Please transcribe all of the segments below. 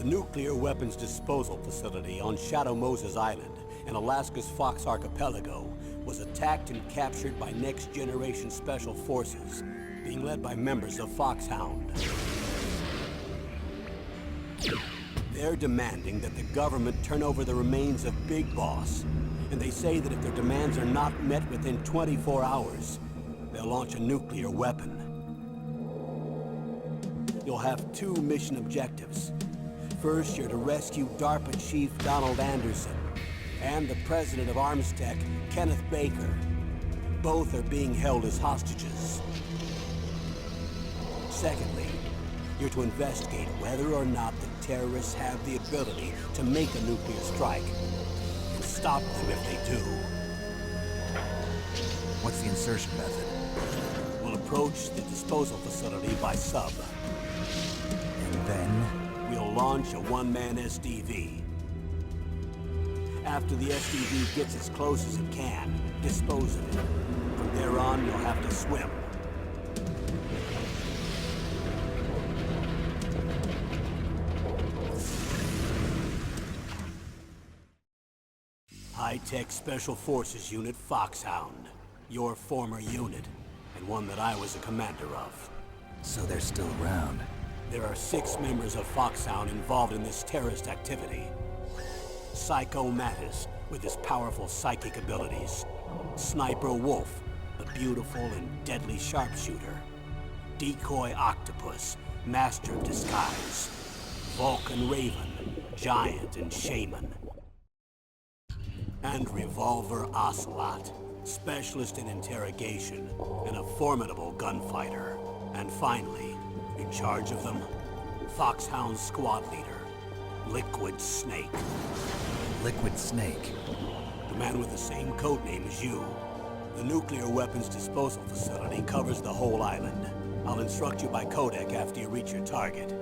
nuclear weapons disposal facility on Shadow Moses Island in Alaska's Fox Archipelago was attacked and captured by next-generation special forces, being led by members of Foxhound. They're demanding that the government turn over the remains of Big Boss, and they say that if their demands are not met within 24 hours, they'll launch a nuclear weapon. You'll have two mission objectives. First, you're to rescue DARPA Chief Donald Anderson and the president of Armstech, Kenneth Baker. Both are being held as hostages. Secondly, you're to investigate whether or not the terrorists have the ability to make a nuclear strike and stop them if they do. What's the insertion method? We'll approach the disposal facility by sub. And then? We'll launch a one-man SDV. After the SDV gets as close as it can, dispose of it. From there on, you'll have to swim. High-Tech Special Forces Unit Foxhound. Your former unit, and one that I was a commander of. So they're still around. There are 6 members of Foxhound involved in this terrorist activity. Psycho Mattis, with his powerful psychic abilities. Sniper Wolf, the beautiful and deadly sharpshooter. Decoy Octopus, master of disguise. Vulcan Raven, giant and shaman. And Revolver Ocelot, specialist in interrogation and a formidable gunfighter. And finally, in charge of them, Foxhound squad leader, Liquid Snake. Liquid Snake? The man with the same codename as you. The nuclear weapons disposal facility covers the whole island. I'll instruct you by codec after you reach your target.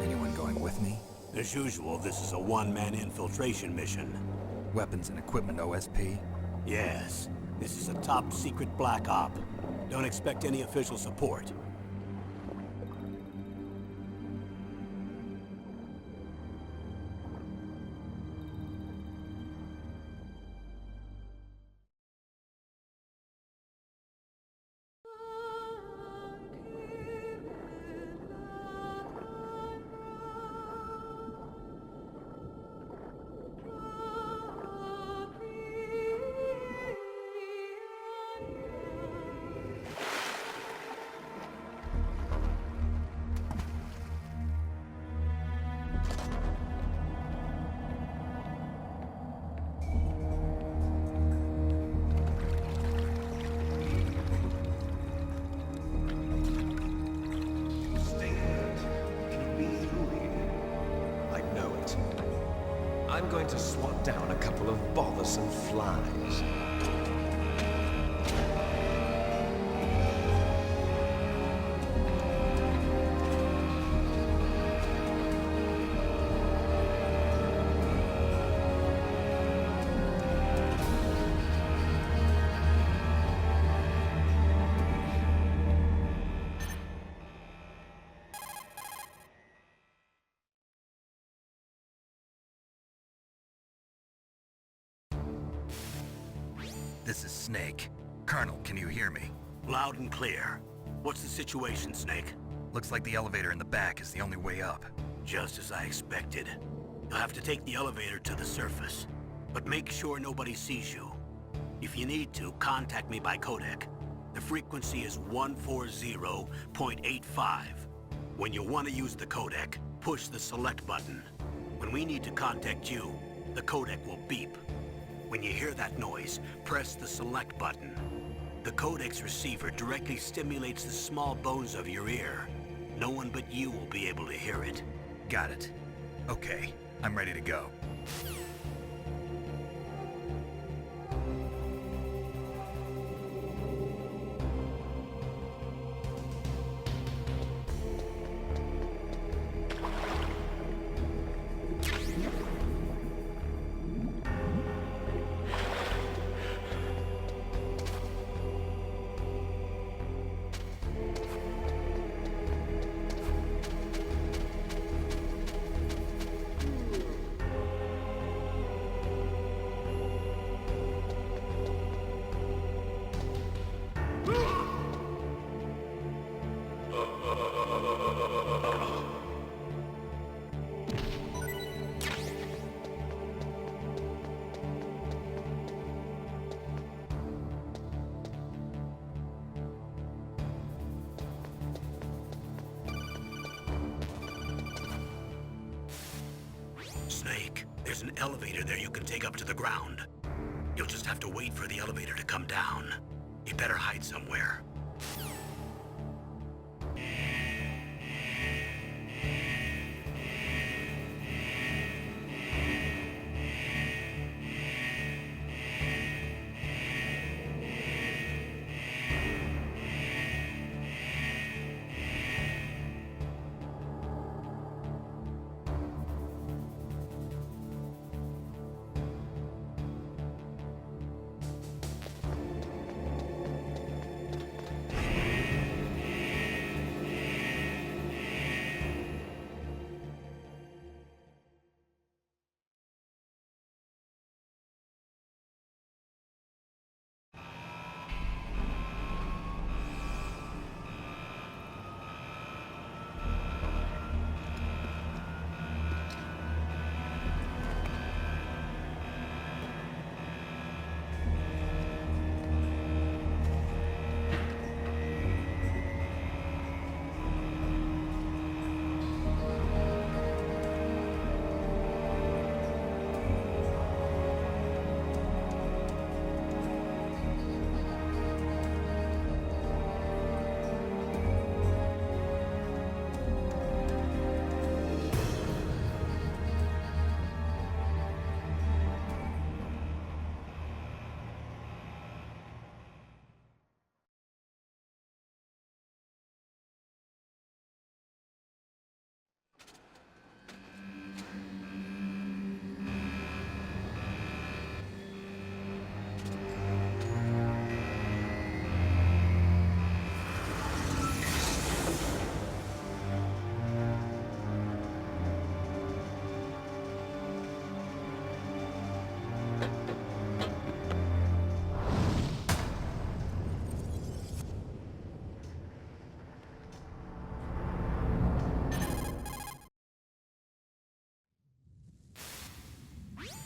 Anyone going with me? As usual, this is a one-man infiltration mission. Weapons and equipment OSP? Yes. This is a top-secret black op. Don't expect any official support. I'm going to swat down a couple of bothersome flies. This is Snake. Colonel, can you hear me? Loud and clear. What's the situation, Snake? Looks like the elevator in the back is the only way up. Just as I expected. You'll have to take the elevator to the surface. But make sure nobody sees you. If you need to, contact me by codec. The frequency is 140.85. When you want to use the codec, push the select button. When we need to contact you, the codec will beep. When you hear that noise, press the select button. The codec's receiver directly stimulates the small bones of your ear. No one but you will be able to hear it. Got it. Okay, I'm ready to go. Snake, there's an elevator there you can take up to the ground. You'll just have to wait for the elevator to come down. You better hide somewhere.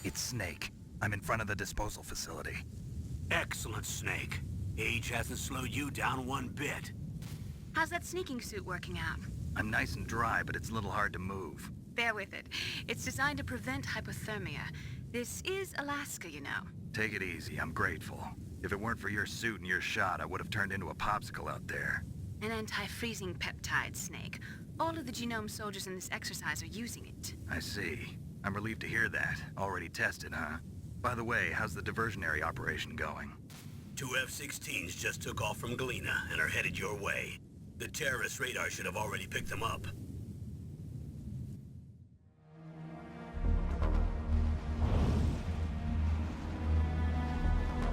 It's Snake. I'm in front of the disposal facility. Excellent, Snake. Age hasn't slowed you down one bit. How's that sneaking suit working out? I'm nice and dry, but it's a little hard to move. Bear with it. It's designed to prevent hypothermia. This is Alaska, you know. Take it easy, I'm grateful. If it weren't for your suit and your shot, I would have turned into a popsicle out there. An anti-freezing peptide, Snake. All of the genome soldiers in this exercise are using it. I see. I'm relieved to hear that. Already tested, huh? By the way, how's the diversionary operation going? 2 F-16s just took off from Galena and are headed your way. The terrorist radar should have already picked them up.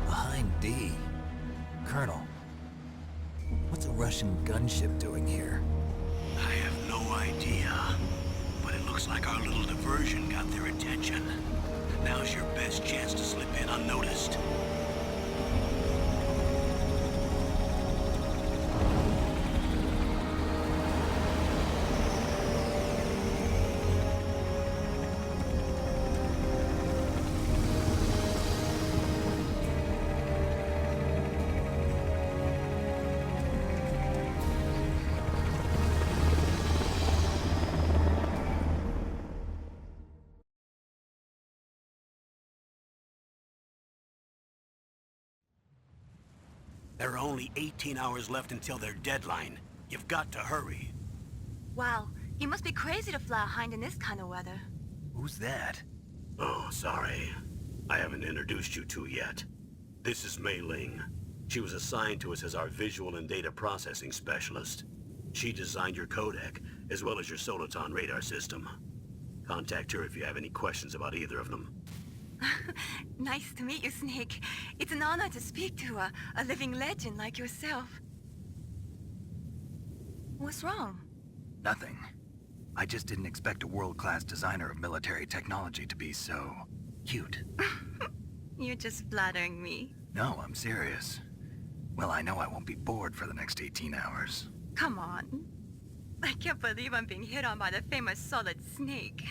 Behind D. Colonel, what's a Russian gunship doing here? I have no idea. But it looks like our little diversion got their attention. Now's your best chance to slip in unnoticed. There are only 18 hours left until their deadline. You've got to hurry. Wow, you must be crazy to fly a hind in this kind of weather. Who's that? Oh, sorry. I haven't introduced you to yet. This is Mei Ling. She was assigned to us as our visual and data processing specialist. She designed your codec, as well as your Soliton radar system. Contact her if you have any questions about either of them. Nice to meet you, Snake. It's an honor to speak to a living legend like yourself. What's wrong? Nothing. I just didn't expect a world-class designer of military technology to be so cute. You're just flattering me. No, I'm serious. Well, I know I won't be bored for the next 18 hours. Come on. I can't believe I'm being hit on by the famous Solid Snake.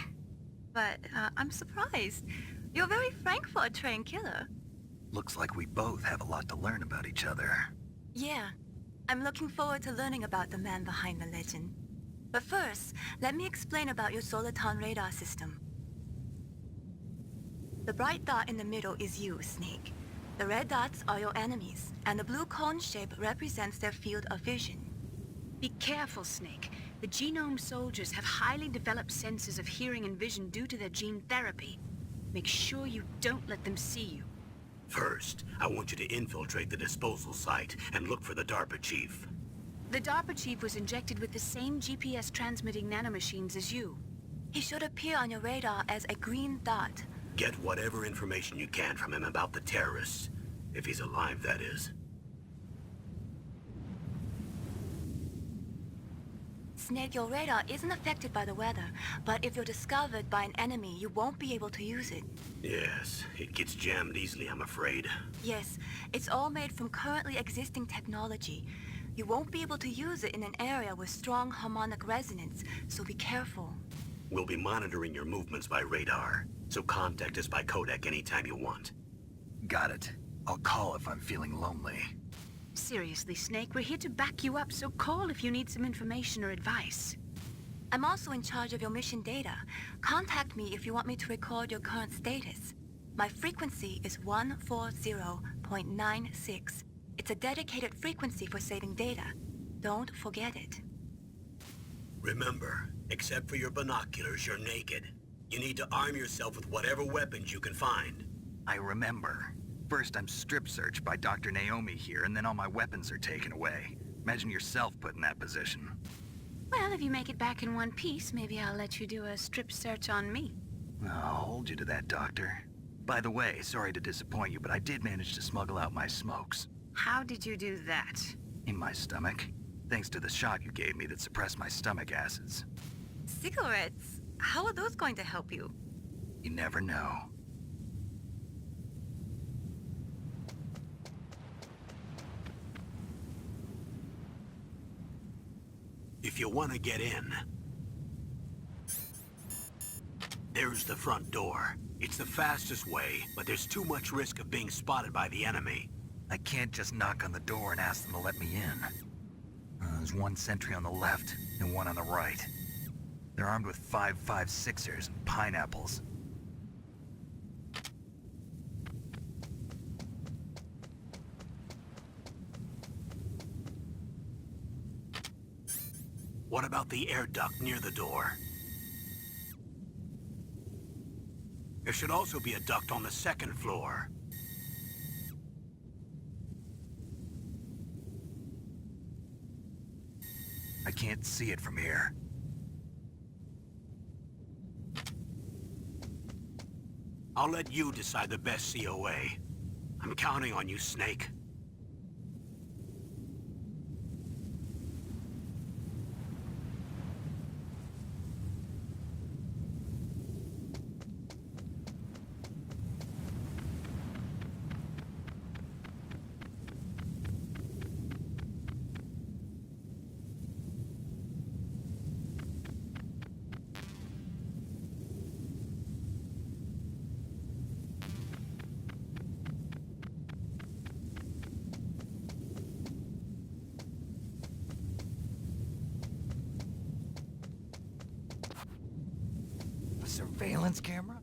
But I'm surprised. You're very frank for a trained killer. Looks like we both have a lot to learn about each other. Yeah. I'm looking forward to learning about the man behind the legend. But first, let me explain about your Soliton radar system. The bright dot in the middle is you, Snake. The red dots are your enemies, and the blue cone shape represents their field of vision. Be careful, Snake. The genome soldiers have highly developed senses of hearing and vision due to their gene therapy. Make sure you don't let them see you. First, I want you to infiltrate the disposal site and look for the DARPA chief. The DARPA chief was injected with the same GPS transmitting nanomachines as you. He should appear on your radar as a green dot. Get whatever information you can from him about the terrorists. If he's alive, that is. Snake, your radar isn't affected by the weather, but if you're discovered by an enemy, you won't be able to use it. Yes, it gets jammed easily, I'm afraid. Yes, it's all made from currently existing technology. You won't be able to use it in an area with strong harmonic resonance, so be careful. We'll be monitoring your movements by radar, so contact us by codec anytime you want. Got it. I'll call if I'm feeling lonely. Seriously, Snake, we're here to back you up, so call if you need some information or advice. I'm also in charge of your mission data. Contact me if you want me to record your current status. My frequency is 140.96. It's a dedicated frequency for saving data. Don't forget it. Remember, except for your binoculars, you're naked. You need to arm yourself with whatever weapons you can find. I remember. First, I'm strip searched by Dr. Naomi here, and then all my weapons are taken away. Imagine yourself put in that position. Well, if you make it back in one piece, maybe I'll let you do a strip search on me. I'll hold you to that, Doctor. By the way, sorry to disappoint you, but I did manage to smuggle out my smokes. How did you do that? In my stomach. Thanks to the shot you gave me that suppressed my stomach acids. Cigarettes? How are those going to help you? You never know. If you want to get in, there's the front door. It's the fastest way, but there's too much risk of being spotted by the enemy. I can't just knock on the door and ask them to let me in. There's one sentry on the left and one on the right. They're armed with 5.56ers and pineapples. What about the air duct near the door? There should also be a duct on the second floor. I can't see it from here. I'll let you decide the best COA. I'm counting on you, Snake. A surveillance camera?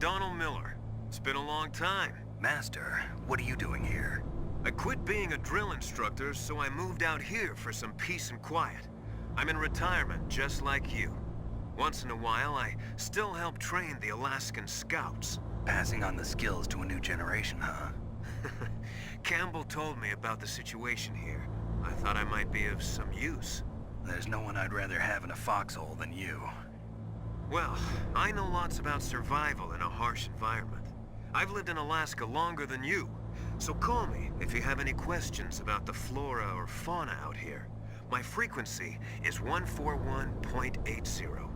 Donald Miller. It's been a long time. Master, what are you doing here? I quit being a drill instructor, so I moved out here for some peace and quiet. I'm in retirement, just like you. Once in a while, I still help train the Alaskan Scouts. Passing on the skills to a new generation, huh? Campbell told me about the situation here. I thought I might be of some use. There's no one I'd rather have in a foxhole than you. Well, I know lots about survival in a harsh environment. I've lived in Alaska longer than you, so call me if you have any questions about the flora or fauna out here. My frequency is 141.80.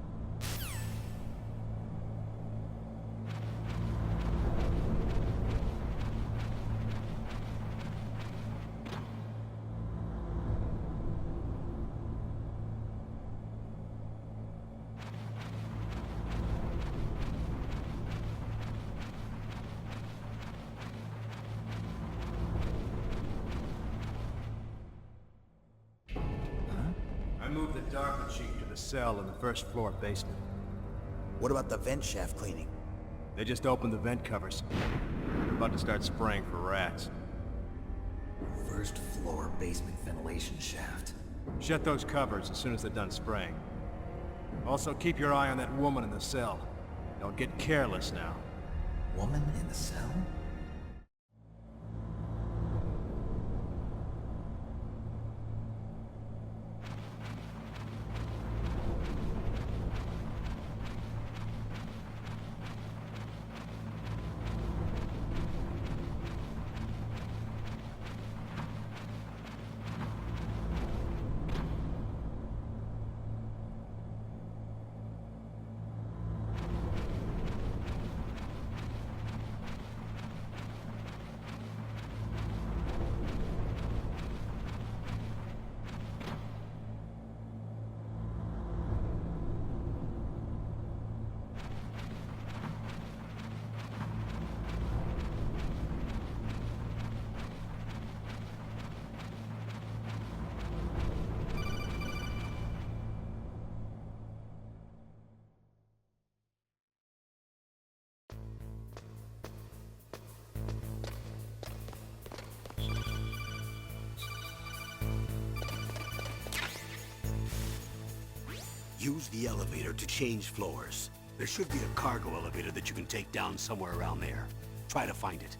I moved the Darker Chief to the cell in the first floor basement. What about the vent shaft cleaning? They just opened the vent covers. They're about to start spraying for rats. First floor basement ventilation shaft. Shut those covers as soon as they're done spraying. Also, keep your eye on that woman in the cell. Don't get careless now. Woman in the cell? Use the elevator to change floors. There should be a cargo elevator that you can take down somewhere around there. Try to find it.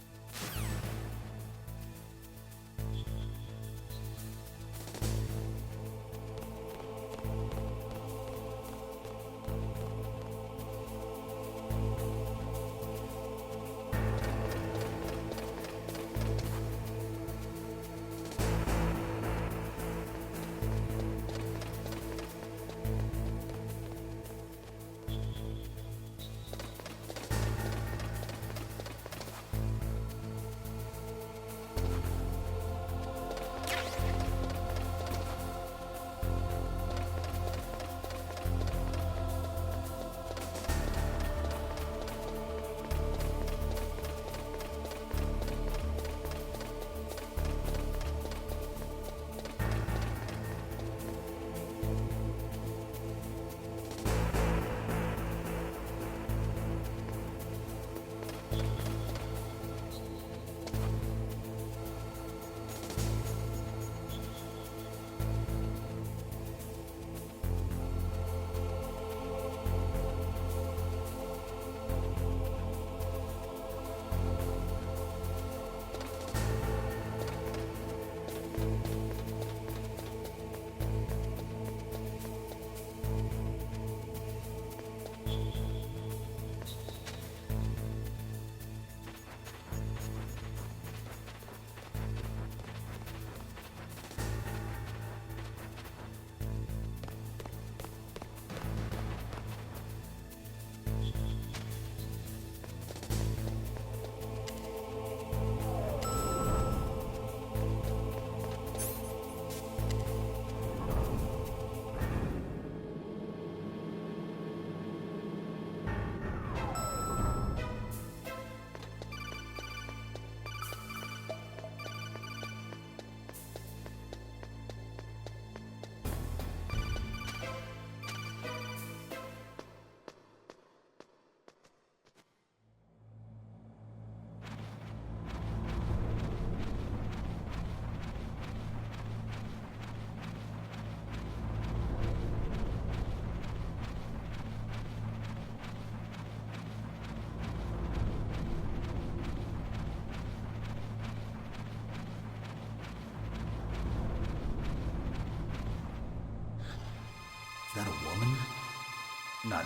that a woman? Not...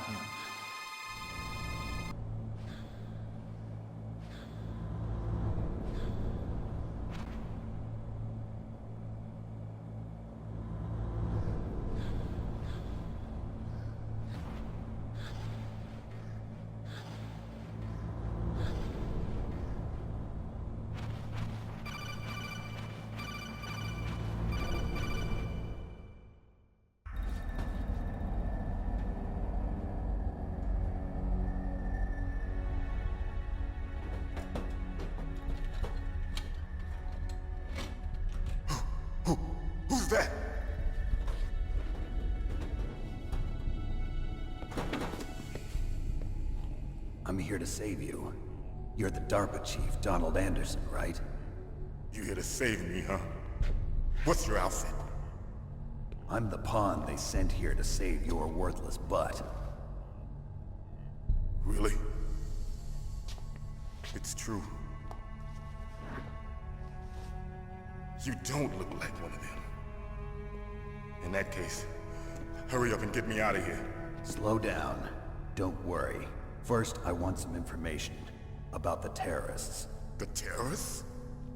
Who's that? I'm here to save you. You're the DARPA chief, Donald Anderson, right? You here to save me, huh? What's your outfit? I'm the pawn they sent here to save your worthless butt. Really? It's true. You don't look like one of them. In that case, hurry up and get me out of here. Slow down. Don't worry. First, I want some information about the terrorists. The terrorists?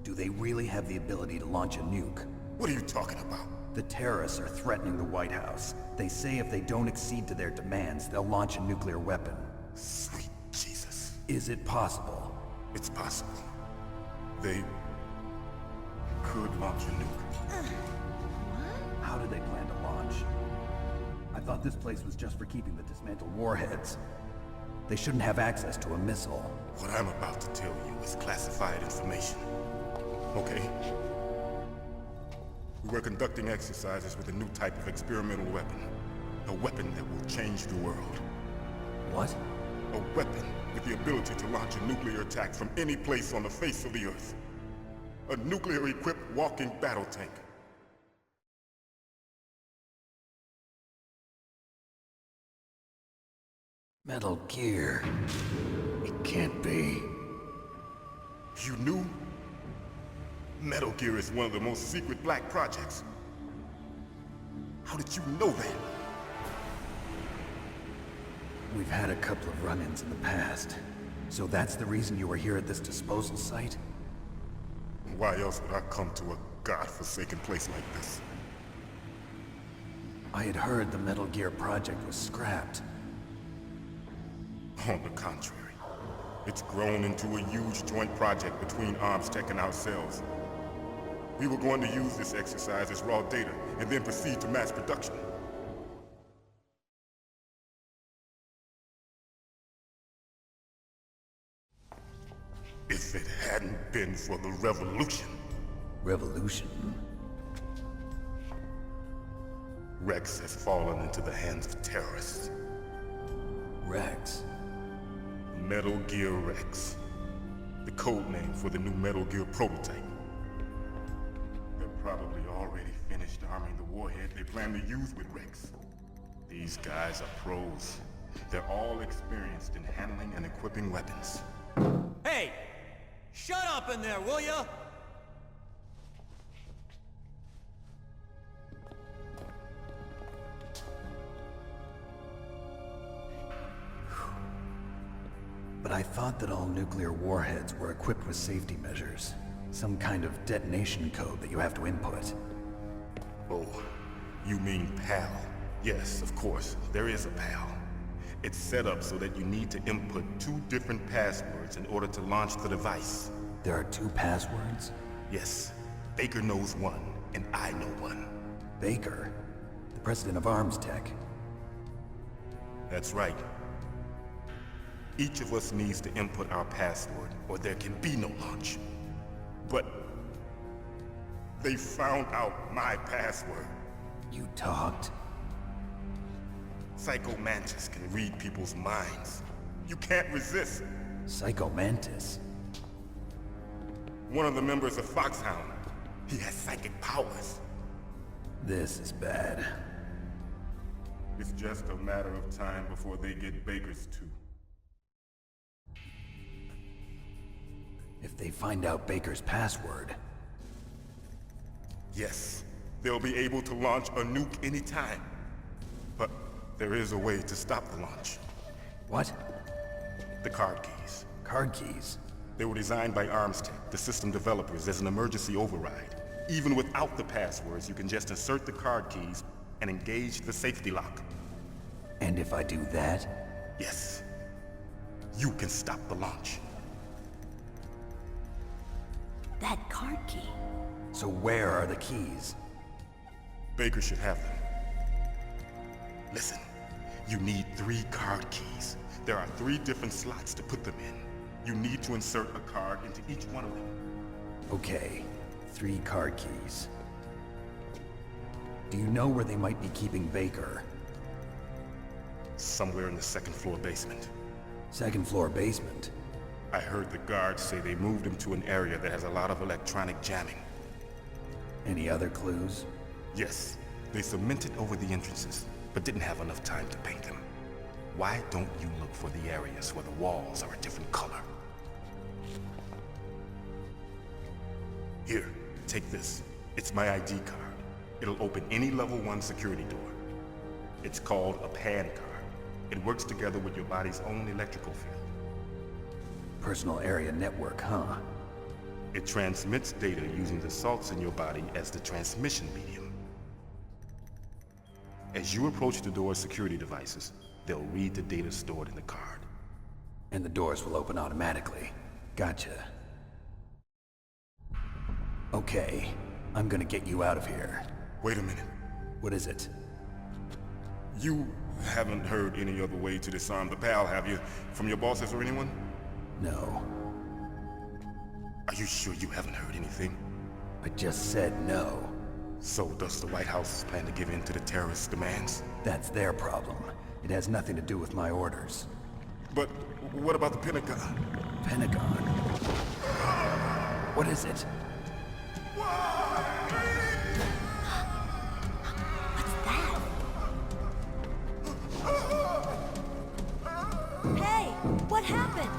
Do they really have the ability to launch a nuke? What are you talking about? The terrorists are threatening the White House. They say if they don't accede to their demands, they'll launch a nuclear weapon. Sweet Jesus. Is it possible? It's possible. They could launch a nuke. How do they plan to launch? I thought this place was just for keeping the dismantled warheads. They shouldn't have access to a missile. What I'm about to tell you is classified information. Okay? We were conducting exercises with a new type of experimental weapon. A weapon that will change the world. What? A weapon with the ability to launch a nuclear attack from any place on the face of the Earth. A nuclear-equipped walking battle tank. Metal Gear. It can't be. You knew? Metal Gear is one of the most secret black projects. How did you know that? We've had a couple of run-ins in the past. So that's the reason you were here at this disposal site? Why else would I come to a godforsaken place like this? I had heard the Metal Gear project was scrapped. On the contrary, it's grown into a huge joint project between ArmsTech and ourselves. We were going to use this exercise as raw data and then proceed to mass production. If it hadn't been for the revolution... Revolution? Rex has fallen into the hands of terrorists. Rex? Metal Gear Rex. The code name for the new Metal Gear prototype. They're probably already finished arming the warhead they plan to use with Rex. These guys are pros. They're all experienced in handling and equipping weapons. Hey! Shut up in there, will ya? But I thought that all nuclear warheads were equipped with safety measures. Some kind of detonation code that you have to input. Oh, you mean PAL? Yes, of course, there is a PAL. It's set up so that you need to input 2 different passwords in order to launch the device. There are 2 passwords? Yes, Baker knows one, and I know one. Baker? The president of ArmsTech? That's right. Each of us needs to input our password, or there can be no launch. But they found out my password. You talked? Psycho Mantis can read people's minds. You can't resist. Psycho Mantis? One of the members of Foxhound. He has psychic powers. This is bad. It's just a matter of time before they get Baker's too. If they find out Baker's password... Yes, they'll be able to launch a nuke anytime. But There is a way to stop the launch. What? The card keys. Card keys? They were designed by Armstech, the system developers, as an emergency override. Even without the passwords, you can just insert the card keys and engage the safety lock. And if I do that? Yes. You can stop the launch. That card key. So where are the keys? Baker should have them. Listen, you need 3 card keys. There are 3 different slots to put them in. You need to insert a card into each one of them. Okay, 3 card keys. Do you know where they might be keeping Baker? Somewhere in the 2nd floor basement. 2nd floor basement? I heard the guards say they moved him to an area that has a lot of electronic jamming. Any other clues? Yes, they cemented over the entrances, but didn't have enough time to paint them. Why don't you look for the areas where the walls are a different color? Here, take this. It's my ID card. It'll open any level 1 security door. It's called a PAN card. It works together with your body's own electrical field. Personal area network, huh? It transmits data using the salts in your body as the transmission medium. As you approach the door's security devices, they'll read the data stored in the card. And the doors will open automatically. Gotcha. Okay, I'm gonna get you out of here. Wait a minute. What is it? You haven't heard any other way to disarm the PAL, have you? From your bosses or anyone? No. Are you sure you haven't heard anything? I just said no. So does the White House plan to give in to the terrorists' demands? That's their problem. It has nothing to do with my orders. But what about the Pentagon? Pentagon? What is it? What's that? Hey, what happened?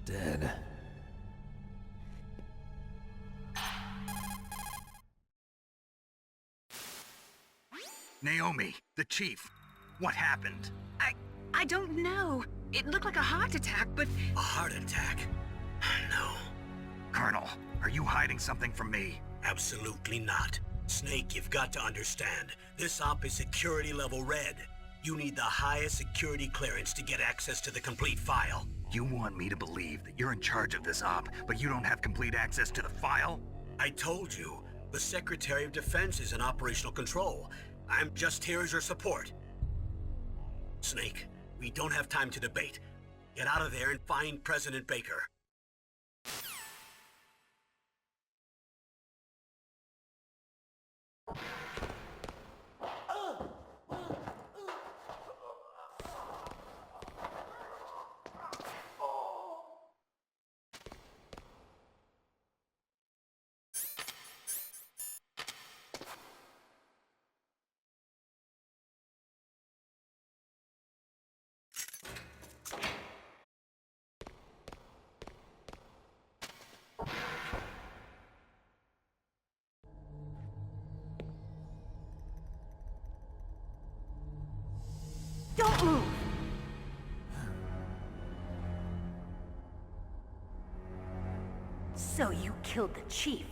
Dead. Naomi, the chief. What happened? I don't know. It looked like a heart attack, but... A heart attack? No, Colonel, are you hiding something from me? absolutely not. Snake, you've got to understand. This op is security level red. You need the highest security clearance to get access to the complete file. You want me to believe that you're in charge of this op, but you don't have complete access to the file? I told you, the Secretary of Defense is in operational control. I'm just here as your support. Snake, we don't have time to debate. Get out of there and find President Baker. Don't move! So you killed the chief,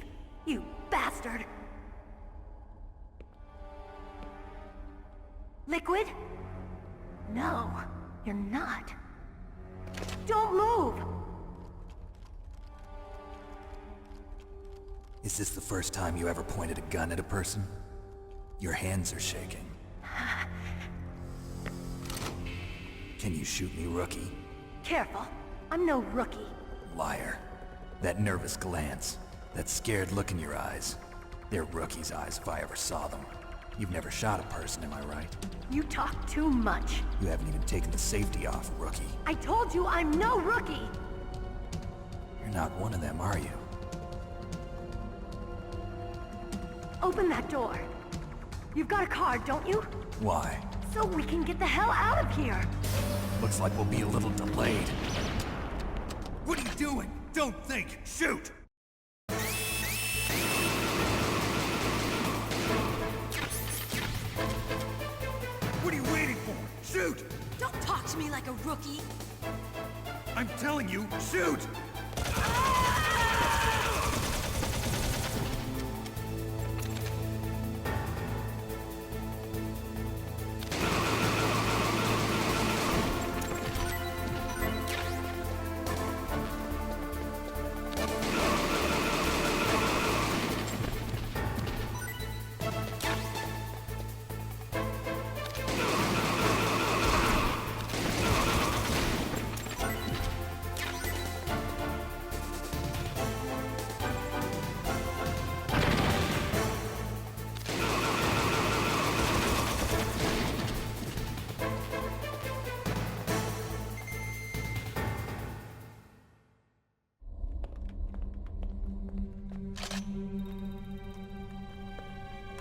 you bastard! Liquid? No, you're not. Don't move! Is this the first time you ever pointed a gun at a person? Your hands are shaking. Can you shoot me, rookie? Careful, I'm no rookie. Liar. That nervous glance, that scared look in your eyes. They're rookie's eyes if I ever saw them. You've never shot a person, am I right? You talk too much. You haven't even taken the safety off, rookie. I told you I'm no rookie! You're not one of them, are you? Open that door. You've got a card, don't you? Why? So we can get the hell out of here. Looks like we'll be a little delayed. What are you doing? Don't think! Shoot! What are you waiting for? Shoot! Don't talk to me like a rookie. I'm telling you, shoot!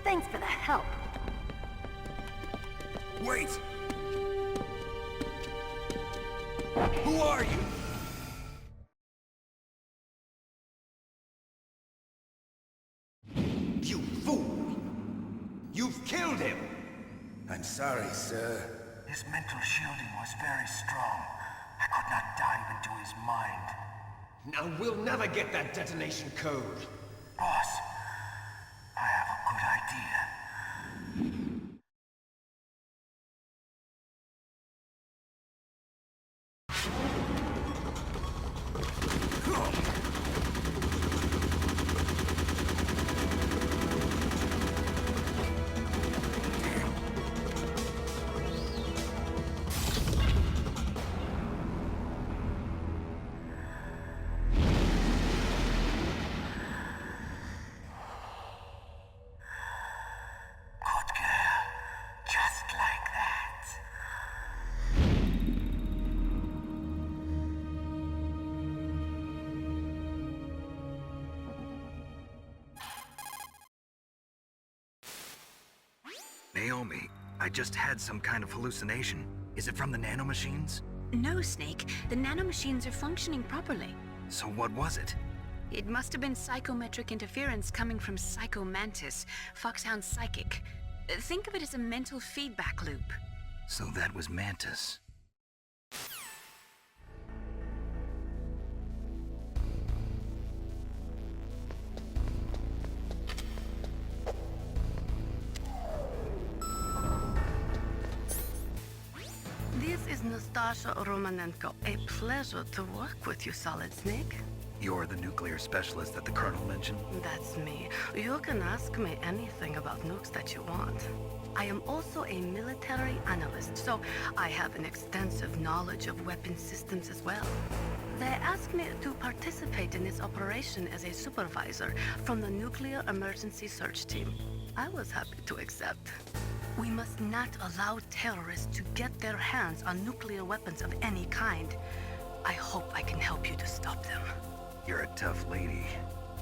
Thanks for the help. Wait! Who are you? You fool! You've killed him! I'm sorry, sir. His mental shielding was very strong. I could not dive into his mind. Now we'll never get that detonation code. Boss, I have a good idea. Naomi, I just had some kind of hallucination. Is it from the nanomachines? No, Snake. The nanomachines are functioning properly. So what was it? It must have been psychometric interference coming from Psycho Mantis, Foxhound's psychic. Think of it as a mental feedback loop. So that was Mantis. This is Nastasha Romanenko. A pleasure to work with you, Solid Snake. You're the nuclear specialist that the Colonel mentioned? That's me. You can ask me anything about nukes that you want. I am also a military analyst, so I have an extensive knowledge of weapon systems as well. They asked me to participate in this operation as a supervisor from the Nuclear Emergency Search Team. I was happy to accept. We must not allow terrorists to get their hands on nuclear weapons of any kind. I hope I can help you to stop them. You're a tough lady.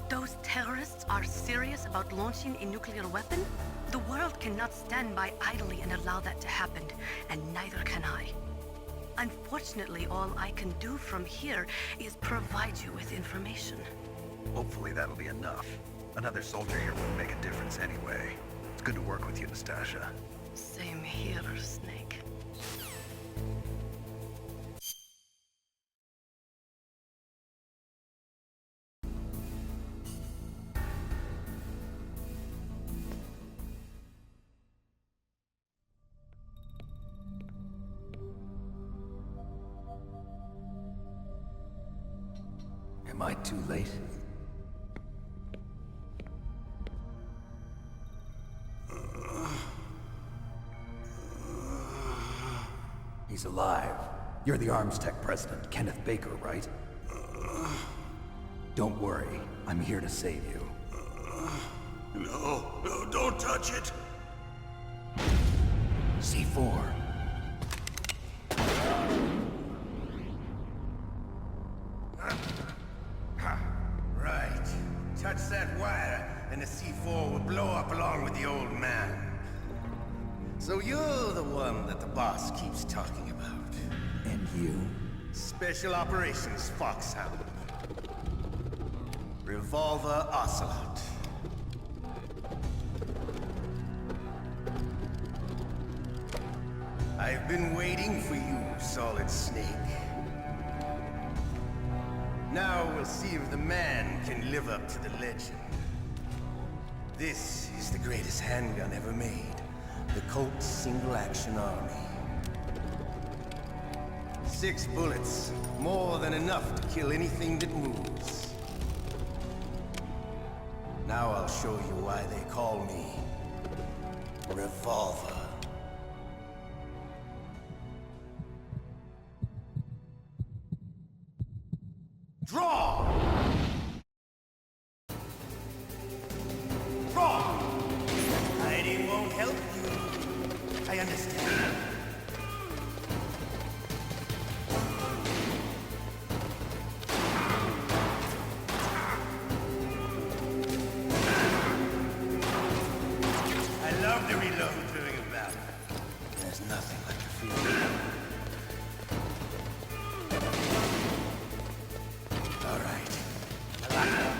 Those terrorists are serious about launching a nuclear weapon? The world cannot stand by idly and allow that to happen, and neither can I. Unfortunately, all I can do from here is provide you with information. Hopefully that'll be enough. Another soldier here wouldn't make a difference anyway. It's good to work with you, Nastasha. Same here, Snake. Am I too late? He's alive. You're the Arms Tech president, Kenneth Baker, right? Don't worry. I'm here to save you. No, don't touch it! C4. Right. Touch that wire, and the C4 will blow up along with the old man. So you're the one that the boss keeps talking about. And you? Special Operations Foxhound. Revolver Ocelot. I've been waiting for you, Solid Snake. Now we'll see if the man can live up to the legend. This is the greatest handgun ever made. The Colt Single Action Army. 6 bullets, more than enough to kill anything that moves. Now I'll show you why they call me Revolver. Draw! Draw! Hiding won't help you. I understand. I love to reload during a battle. There's nothing like a feeling. All right. I like it.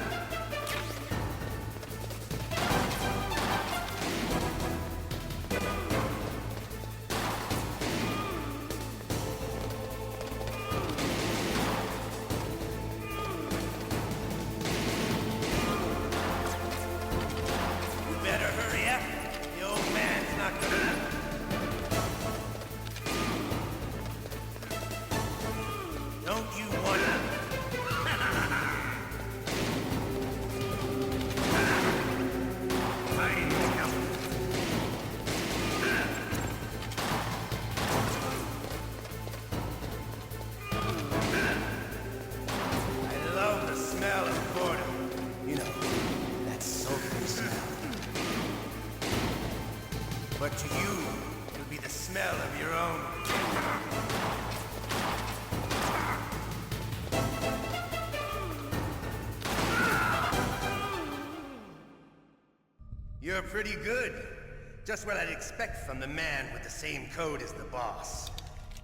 You better hurry up. The old man's not gonna... Don't you wanna... Find help. I love the smell of boredom. You know, that sultry smell. But to you, it'll be the smell of your own. You're pretty good. Just what I'd expect from the man with the same code as the boss.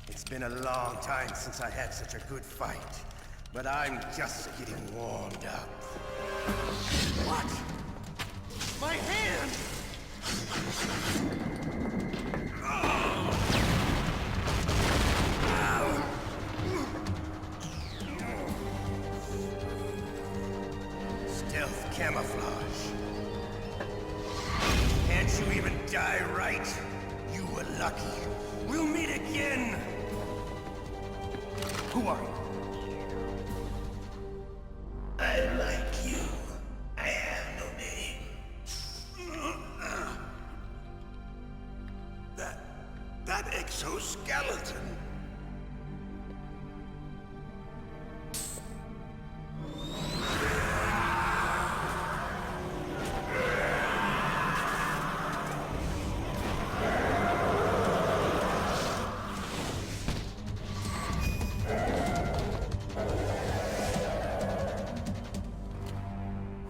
It's been a long time since I had such a good fight, but I'm just getting warmed up. What? My hand! Stealth camouflage. Can't you even die right? You were lucky. We'll meet again! Who are you? I like you. I have no name. That exoskeleton.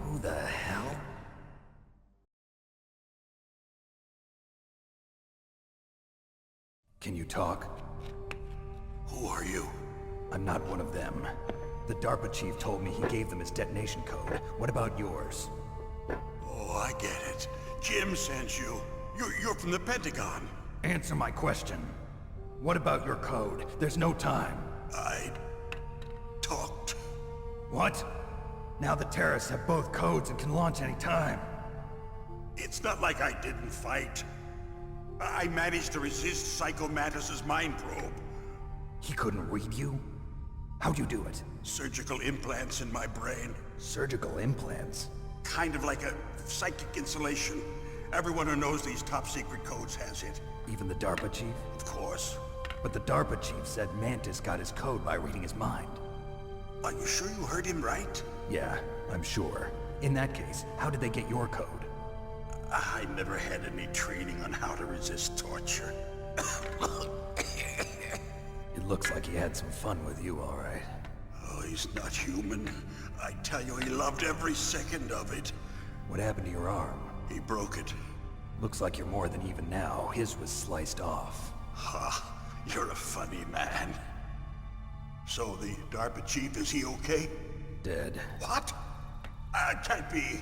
Who the hell? Can you talk? Who are you? I'm not one of them. The DARPA chief told me he gave them his detonation code. What about yours? Oh, I get it. Jim sent you. You're from the Pentagon. Answer my question. What about your code? There's no time. I talked. What? Now the terrorists have both codes and can launch any time. It's not like I didn't fight. I managed to resist Psycho Mantis's mind probe. He couldn't read you? How'd you do it? Surgical implants in my brain. Surgical implants? Kind of like a psychic insulation. Everyone who knows these top secret codes has it. Even the DARPA chief? Of course. But the DARPA chief said Mantis got his code by reading his mind. Are you sure you heard him right? Yeah, I'm sure. In that case, how did they get your code? I never had any training on how to resist torture. It looks like he had some fun with you, all right. Oh, he's not human. I tell you, he loved every second of it. What happened to your arm? He broke it. Looks like you're more than even now. His was sliced off. Ha, you're a funny man. So the DARPA chief, is he okay? Dead. What? Can't be.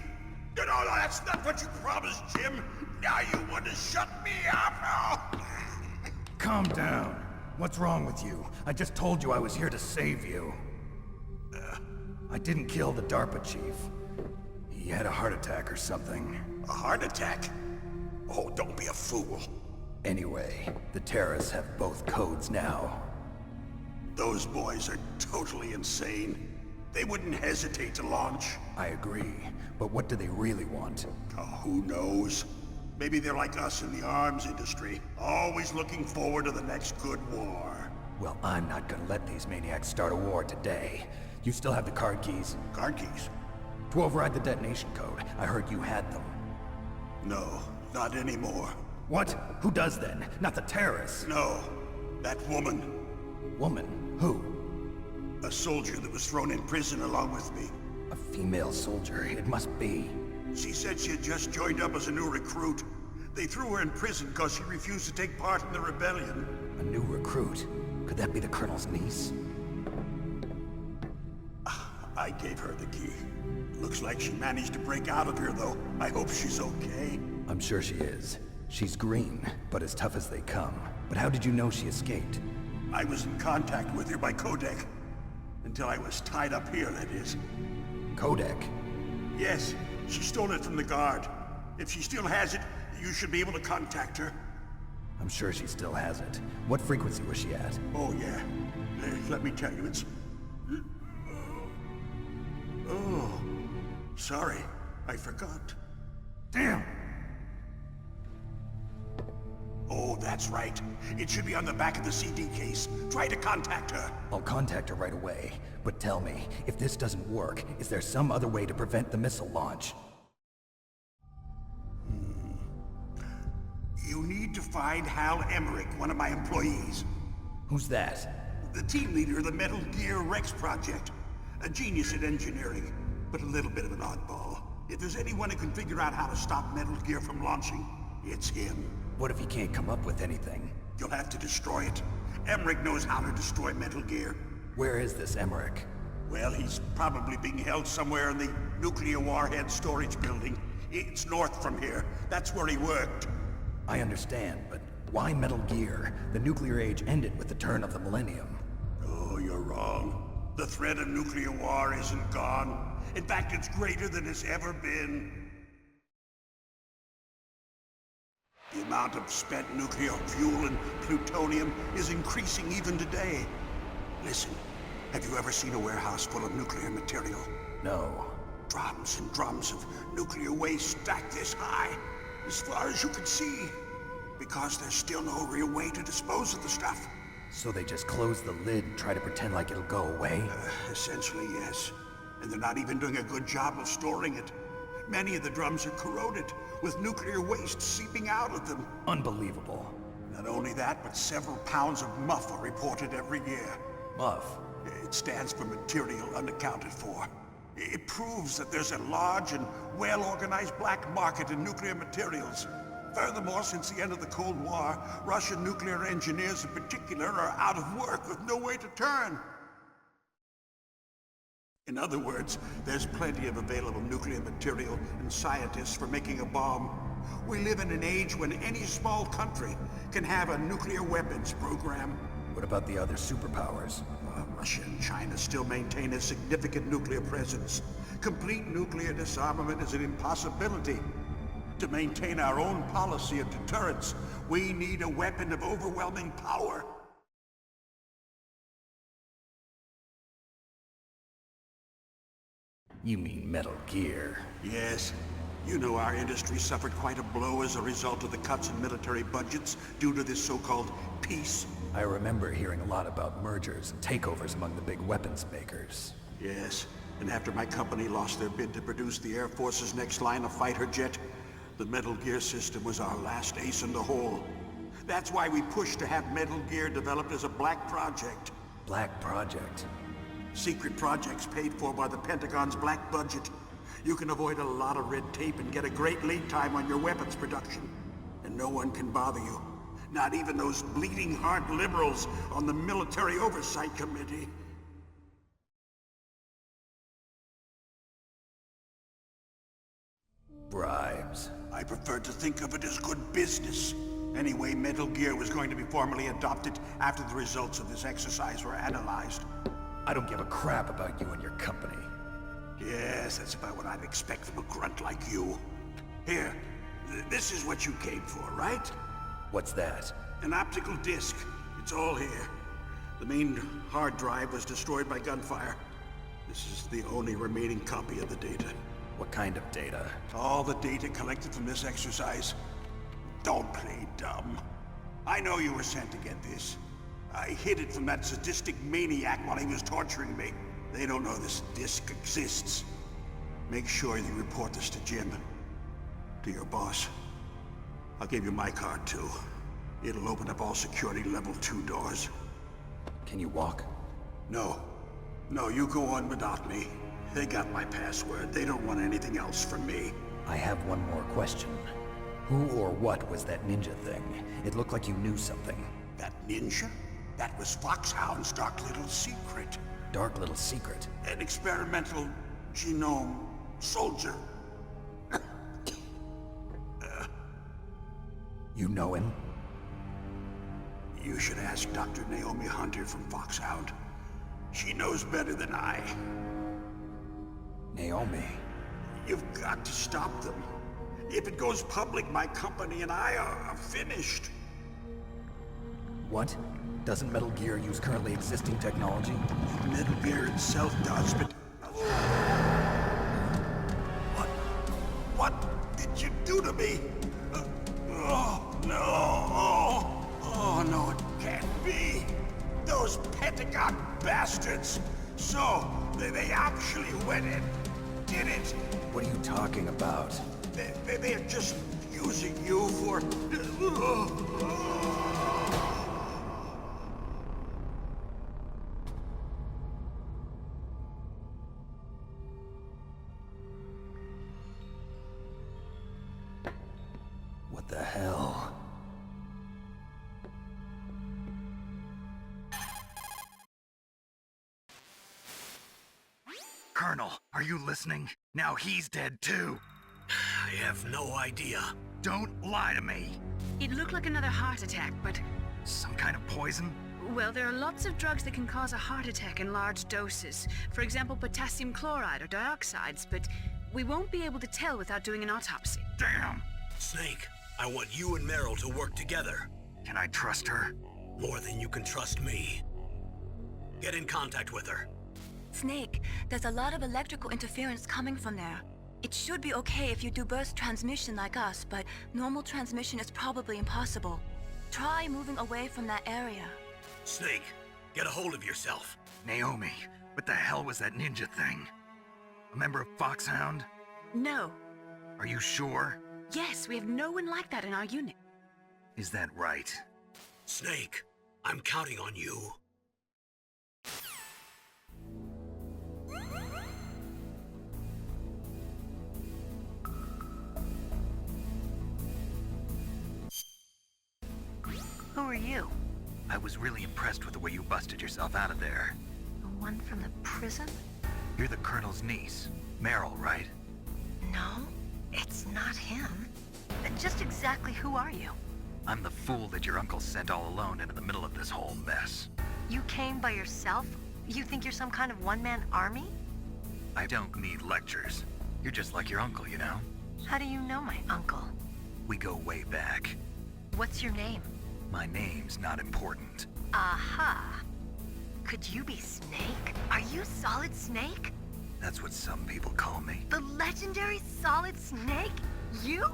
You know, that's not what you promised, Jim. Now you want to shut me up? Calm down. What's wrong with you? I just told you I was here to save you. I didn't kill the DARPA chief. He had a heart attack or something. A heart attack? Oh, don't be a fool. Anyway, the terrorists have both codes now. Those boys are totally insane. They wouldn't hesitate to launch. I agree, but what do they really want? Oh, who knows? Maybe they're like us in the arms industry, always looking forward to the next good war. Well, I'm not gonna let these maniacs start a war today. You still have the card keys? Card keys? To override the detonation code. I heard you had them. No, not anymore. What? Who does then? Not the terrorists? No, that woman. Woman? Who? A soldier that was thrown in prison along with me. A female soldier, it must be. She said she had just joined up as a new recruit. They threw her in prison because she refused to take part in the rebellion. A new recruit? Could that be the Colonel's niece? I gave her the key. Looks like she managed to break out of here, though. I hope she's okay. I'm sure she is. She's green, but as tough as they come. But how did you know she escaped? I was in contact with her by codec. Until I was tied up here, that is. Codec? Yes, she stole it from the guard. If she still has it, you should be able to contact her. I'm sure she still has it. What frequency was she at? Oh, yeah. Let me tell you, it's... Oh, sorry. I forgot. Damn! Oh, that's right. It should be on the back of the CD case. Try to contact her. I'll contact her right away. But tell me, if this doesn't work, is there some other way to prevent the missile launch? You need to find Hal Emmerich, one of my employees. Who's that? The team leader of the Metal Gear Rex project. A genius at engineering, but a little bit of an oddball. If there's anyone who can figure out how to stop Metal Gear from launching, it's him. What if he can't come up with anything? You'll have to destroy it. Emmerich knows how to destroy Metal Gear. Where is this Emmerich? Well, he's probably being held somewhere in the nuclear warhead storage building. It's north from here. That's where he worked. I understand, but why Metal Gear? The nuclear age ended with the turn of the millennium. Oh, you're wrong. The threat of nuclear war isn't gone. In fact, it's greater than it's ever been. The amount of spent nuclear fuel and plutonium is increasing even today. Listen, have you ever seen a warehouse full of nuclear material? No. Drums and drums of nuclear waste stacked this high, as far as you can see. Because there's still no real way to dispose of the stuff. So they just close the lid and try to pretend like it'll go away? Essentially, yes. And they're not even doing a good job of storing it. Many of the drums are corroded, with nuclear waste seeping out of them. Unbelievable. Not only that, but several pounds of MUF are reported every year. MUF? It stands for material unaccounted for. It proves that there's a large and well-organized black market in nuclear materials. Furthermore, since the end of the Cold War, Russian nuclear engineers in particular are out of work with no way to turn. In other words, there's plenty of available nuclear material and scientists for making a bomb. We live in an age when any small country can have a nuclear weapons program. What about the other superpowers? Russia and China still maintain a significant nuclear presence. Complete nuclear disarmament is an impossibility. To maintain our own policy of deterrence, we need a weapon of overwhelming power. You mean Metal Gear? Yes. You know our industry suffered quite a blow as a result of the cuts in military budgets due to this so-called peace. I remember hearing a lot about mergers and takeovers among the big weapons makers. Yes, and after my company lost their bid to produce the Air Force's next line of fighter jet, the Metal Gear system was our last ace in the hole. That's why we pushed to have Metal Gear developed as a black project. Black project? Secret projects paid for by the Pentagon's black budget. You can avoid a lot of red tape and get a great lead time on your weapons production. And no one can bother you. Not even those bleeding heart liberals on the Military Oversight Committee. Bribes. I prefer to think of it as good business. Anyway, Metal Gear was going to be formally adopted after the results of this exercise were analyzed. I don't give a crap about you and your company. Yes, that's about what I'd expect from a grunt like you. Here, this is what you came for, right? What's that? An optical disc. It's all here. The main hard drive was destroyed by gunfire. This is the only remaining copy of the data. What kind of data? All the data collected from this exercise. Don't play dumb. I know you were sent to get this. I hid it from that sadistic maniac while he was torturing me. They don't know this disc exists. Make sure you report this to Jim. To your boss. I'll give you my card too. It'll open up all security level 2 doors. Can you walk? No. No, you go on without me. They got my password. They don't want anything else from me. I have one more question. Who or what was that ninja thing? It looked like you knew something. That ninja? That was Foxhound's dark little secret. Dark little secret? An experimental genome soldier. You know him? You should ask Dr. Naomi Hunter from Foxhound. She knows better than I. Naomi? You've got to stop them. If it goes public, my company and I are finished. What? Doesn't Metal Gear use currently existing technology? Metal Gear itself does, but... What did you do to me? Oh, no. Oh, no, it can't be. Those Pentagon bastards. So, they actually went and did it. What are you talking about? They're just using you for... What the hell? Colonel, are you listening? Now he's dead too. I have no idea. Don't lie to me. It looked like another heart attack, but... Some kind of poison? Well, there are lots of drugs that can cause a heart attack in large doses. For example, potassium chloride or dioxides, but we won't be able to tell without doing an autopsy. Damn! Snake, I want you and Meryl to work together. Can I trust her? More than you can trust me. Get in contact with her. Snake, there's a lot of electrical interference coming from there. It should be okay if you do burst transmission like us, but normal transmission is probably impossible. Try moving away from that area. Snake, get a hold of yourself. Naomi, what the hell was that ninja thing? A member of Foxhound? No. Are you sure? Yes, we have no one like that in our unit. Is that right? Snake, I'm counting on you. Who are you? I was really impressed with the way you busted yourself out of there. The one from the prison? You're the Colonel's niece, Meryl, right? No, it's not him. Just exactly who are you? I'm the fool that your uncle sent all alone into the middle of this whole mess. You came by yourself? You think you're some kind of one-man army? I don't need lectures. You're just like your uncle, you know? How do you know my uncle? We go way back. What's your name? My name's not important. Aha. Could you be Snake? Are you Solid Snake? That's what some people call me. The legendary Solid Snake? You?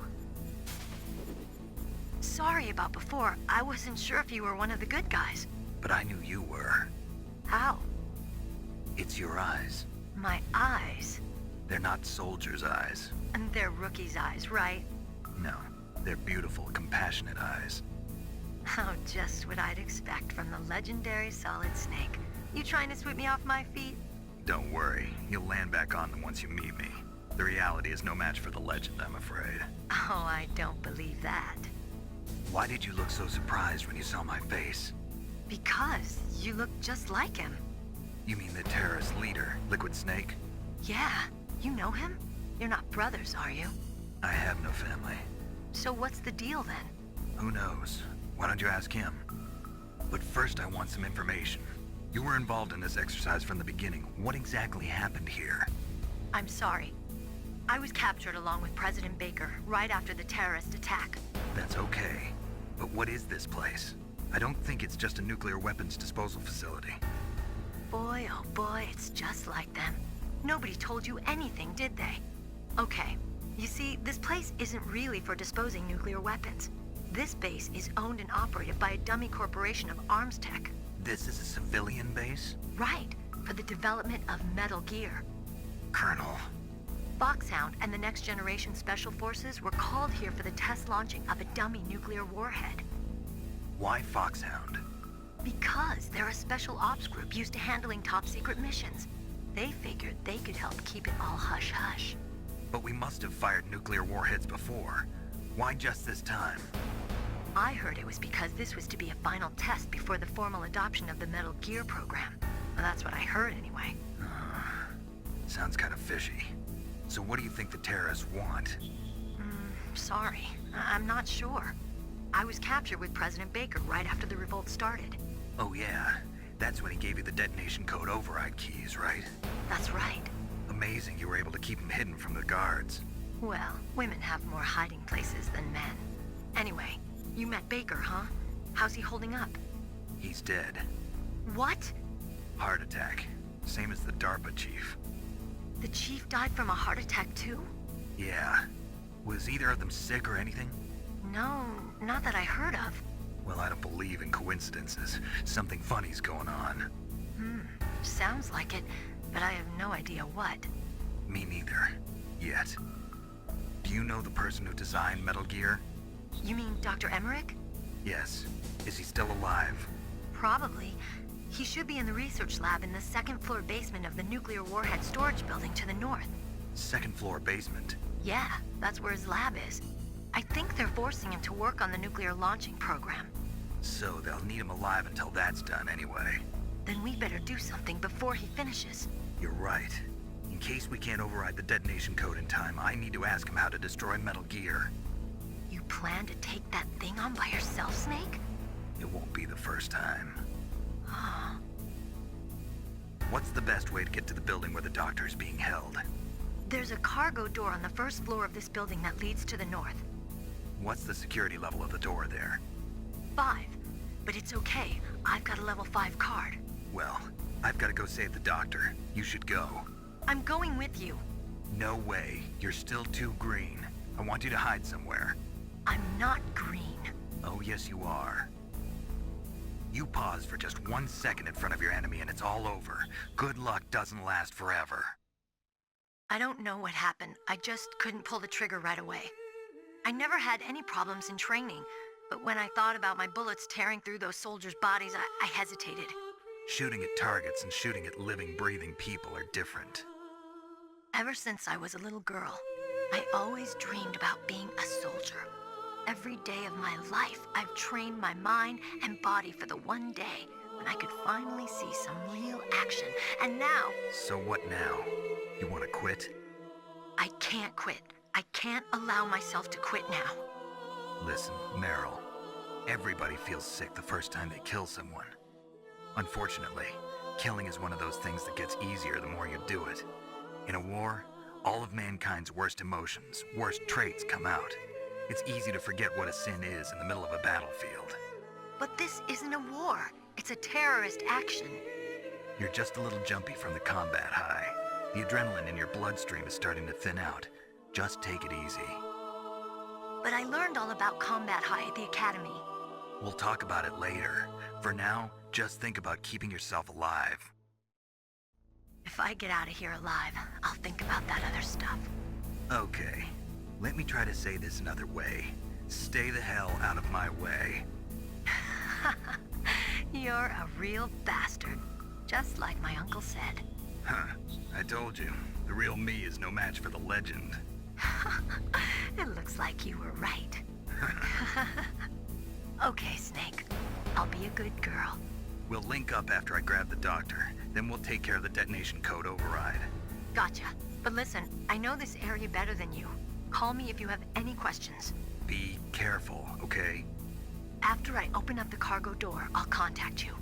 Sorry about before. I wasn't sure if you were one of the good guys. But I knew you were. How? It's your eyes. My eyes? They're not soldiers' eyes. And they're rookies' eyes, right? No, they're beautiful, compassionate eyes. Oh, just what I'd expect from the legendary Solid Snake. You trying to sweep me off my feet? Don't worry, you'll land back on them once you meet me. The reality is no match for the legend, I'm afraid. Oh, I don't believe that. Why did you look so surprised when you saw my face? Because you look just like him. You mean the terrorist leader, Liquid Snake? Yeah, you know him? You're not brothers, are you? I have no family. So what's the deal then? Who knows? Why don't you ask him? But first I want some information. You were involved in this exercise from the beginning. What exactly happened here? I'm sorry. I was captured along with President Baker right after the terrorist attack. That's okay. But what is this place? I don't think it's just a nuclear weapons disposal facility. Boy, oh boy, it's just like them. Nobody told you anything, did they? Okay, you see, this place isn't really for disposing nuclear weapons. This base is owned and operated by a dummy corporation of arms tech. This is a civilian base? Right, for the development of Metal Gear. Colonel. Foxhound and the Next Generation Special Forces were called here for the test launching of a dummy nuclear warhead. Why Foxhound? Because they're a special ops group used to handling top-secret missions. They figured they could help keep it all hush-hush. But we must have fired nuclear warheads before. Why just this time? I heard it was because this was to be a final test before the formal adoption of the Metal Gear program. Well, that's what I heard anyway. Sounds kind of fishy. So what do you think the terrorists want? Sorry. I'm not sure. I was captured with President Baker right after the revolt started. Oh yeah, that's when he gave you the detonation code override keys, right? That's right. Amazing you were able to keep him hidden from the guards. Well, women have more hiding places than men. Anyway, you met Baker, huh? How's he holding up? He's dead. What? Heart attack. Same as the DARPA chief. The chief died from a heart attack too? Yeah. Was either of them sick or anything? No, not that I heard of. Well, I don't believe in coincidences. Something funny's going on. Sounds like it, but I have no idea what. Me neither. Yet. Do you know the person who designed Metal Gear? You mean Dr. Emmerich? Yes. Is he still alive? Probably. He should be in the research lab in the second-floor basement of the nuclear warhead storage building to the north. Second-floor basement? Yeah, that's where his lab is. I think they're forcing him to work on the nuclear launching program. So they'll need him alive until that's done anyway. Then we better do something before he finishes. You're right. In case we can't override the detonation code in time, I need to ask him how to destroy Metal Gear. You plan to take that thing on by yourself, Snake? It won't be the first time. What's the best way to get to the building where the doctor is being held? There's a cargo door on the first floor of this building that leads to the north. What's the security level of the door there? 5. But it's okay. I've got a level 5 card. Well, I've got to go save the doctor. You should go. I'm going with you. No way. You're still too green. I want you to hide somewhere. I'm not green. Oh, yes you are. You pause for just 1 second in front of your enemy and it's all over. Good luck doesn't last forever. I don't know what happened. I just couldn't pull the trigger right away. I never had any problems in training, but when I thought about my bullets tearing through those soldiers' bodies, I hesitated. Shooting at targets and shooting at living, breathing people are different. Ever since I was a little girl, I always dreamed about being a soldier. Every day of my life, I've trained my mind and body for the one day when I could finally see some real action, and now... So what now? You want to quit? I can't quit. I can't allow myself to quit now. Listen, Meryl. Everybody feels sick the first time they kill someone. Unfortunately, killing is one of those things that gets easier the more you do it. In a war, all of mankind's worst emotions, worst traits come out. It's easy to forget what a sin is in the middle of a battlefield. But this isn't a war. It's a terrorist action. You're just a little jumpy from the combat high. The adrenaline in your bloodstream is starting to thin out. Just take it easy. But I learned all about combat high at the academy. We'll talk about it later. For now, just think about keeping yourself alive. If I get out of here alive, I'll think about that other stuff. Okay. Let me try to say this another way. Stay the hell out of my way. You're a real bastard. Just like my uncle said. Huh. I told you. The The real me is no match for the legend. It looks like you were right. Okay, Snake. I'll be a good girl. We'll link up after I grab the doctor. Then we'll take care of the detonation code override. Gotcha. But listen, I know this area better than you. Call me if you have any questions. Be careful, okay? After I open up the cargo door, I'll contact you.